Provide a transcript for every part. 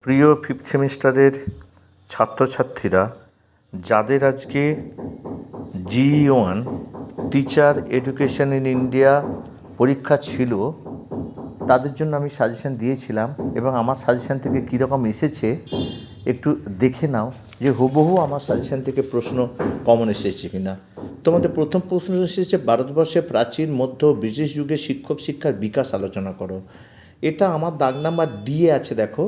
প্রিয় ফিফথ সেমিস্টারের ছাত্রছাত্রীরা, যাদের আজকে GE1 teacher education in India পরীক্ষা ছিল, তাদের জন্য আমি সাজেশান দিয়েছিলাম এবং আমার সাজেশান থেকে কীরকম এসেছে একটু দেখে নাও যে হুবহু আমার সাজেশান থেকে প্রশ্ন কমন এসেছে কি না। তোমাদের প্রথম প্রশ্ন এসেছে, ভারতবর্ষে প্রাচীন মধ্য ব্রিটিশ যুগে শিক্ষক শিক্ষার বিকাশ আলোচনা করো। এটা আমার দাগ নাম্বার ডি এ আছে। দেখো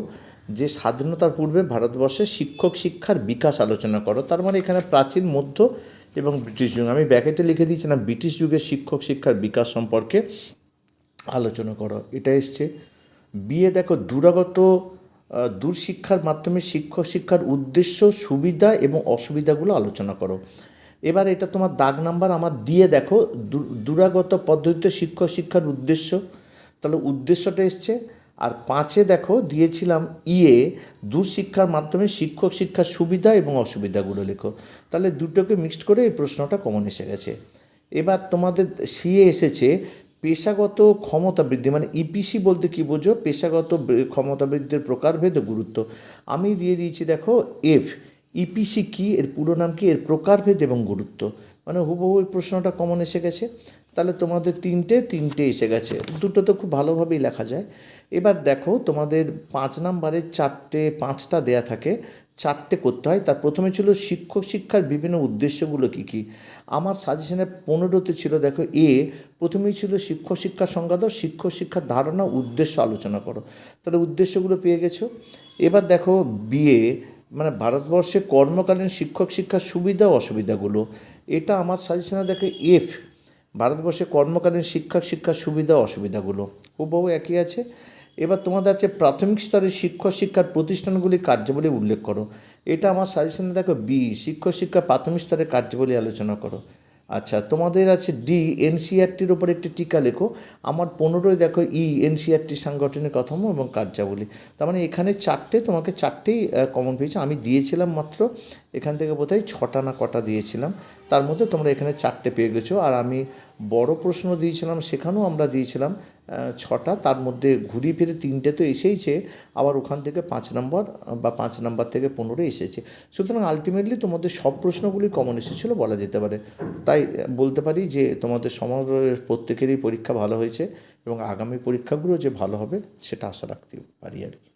যে স্বাধীনতার পূর্বে ভারতবর্ষে শিক্ষক শিক্ষার বিকাশ আলোচনা করো, তার মানে এখানে প্রাচীন মধ্য এবং ব্রিটিশ যুগ, আমি ব্যাকেটে লিখে দিয়েছিলাম ব্রিটিশ যুগের শিক্ষক শিক্ষার বিকাশ সম্পর্কে আলোচনা করো, এটা এসছে। বিয়ে দেখো, দূরশিক্ষার মাধ্যমে শিক্ষক শিক্ষার উদ্দেশ্য, সুবিধা এবং অসুবিধাগুলো আলোচনা করো। এবার এটা তোমার দাগ নাম্বার আমার দিয়ে দেখো, দূরাগত পদ্ধতিতে শিক্ষক শিক্ষার উদ্দেশ্য, তাহলে উদ্দেশ্যটা এসছে। আর 5-এ দেখো দিয়েছিলাম ইয়ে, দূরশিক্ষার মাধ্যমে শিক্ষক শিক্ষার সুবিধা এবং অসুবিধাগুলো লেখো। তাহলে দুটোকে মিক্সড করে এই প্রশ্নটা কমন এসে গেছে। এবার তোমাদের সিএ এসেছে পেশাগত ক্ষমতা বৃদ্ধি, মানে ইপিসি বলতে কী বোঝো, পেশাগত ক্ষমতা বৃদ্ধির প্রকারভেদ ও গুরুত্ব। আমি দিয়ে দিয়েছি দেখো এফ, ইপিসি কী, এর পুরো নাম কী, এর প্রকারভেদ এবং গুরুত্ব, মানে হুবহু এই প্রশ্নটা কমন এসে গেছে। তাহলে তোমাদের তিনটে এসে গেছে, দুটো তো খুব ভালোভাবেই লেখা যায়। এবার দেখো তোমাদের 5 নাম্বারে 5টা দেয়া থাকে, 4টে করতে হয়। তার প্রথমে ছিল শিক্ষক শিক্ষার বিভিন্ন উদ্দেশ্যগুলো কী কী। আমার সাজেশনে 15তে ছিল দেখো এ, প্রথমেই ছিল শিক্ষক শিক্ষার সংজ্ঞা, শিক্ষক শিক্ষার ধারণা উদ্দেশ্য আলোচনা করো, তাহলে উদ্দেশ্যগুলো পেয়ে গেছো। এবার দেখো বিএ, মানে ভারতবর্ষে কর্মকালীন শিক্ষক শিক্ষার সুবিধা ও অসুবিধাগুলো, এটা আমার সাজেশনে দেখো এফ, ভারতবর্ষে কর্মকালীন শিক্ষক শিক্ষার সুবিধা ও অসুবিধাগুলো, হুবহু একই আছে। এবার তোমাদের আছে প্রাথমিক স্তরের শিক্ষক শিক্ষার প্রতিষ্ঠানগুলির কার্যাবলী উল্লেখ করো, এটা আমার সাজেশনে দেখো বি, শিক্ষক শিক্ষার প্রাথমিক স্তরের কার্যাবলী আলোচনা করো। আচ্ছা, তোমাদের আছে ডি, এনসিইআরটির ওপর একটি টিকা লেখো। আমার 15 দেখো ই, এনসিইআরটি সাংগঠনিক কাঠামো এবং কার্যাবলী। তার মানে এখানে তোমাকে চারটেই কমন পেয়েছে। আমি দিয়েছিলাম মাত্র এখান থেকে বোধহয় 6টা না কটা দিয়েছিলাম, তার মধ্যে তোমরা এখানে 4টে পেয়ে গেছো। আর আমি বড় প্রশ্ন দিয়েছিলাম, সেখানেও আমরা দিয়েছিলাম 6টা, তার মধ্যে ঘুরিয়ে ফিরে 3টে তো এসেইছে, আবার ওখান থেকে 5 নম্বর বা 5 নাম্বার থেকে 15 এসেছে। সুতরাং আলটিমেটলি তোমাদের সব প্রশ্নগুলি কমন এসেছিলো বলা যেতে পারে। তাই বলতে পারি যে তোমাদের সমগ্র প্রত্যেকেরই পরীক্ষা ভালো হয়েছে এবং আগামী পরীক্ষাগুলো যে ভালো হবে সেটা আশা রাখতে পারি আর কি।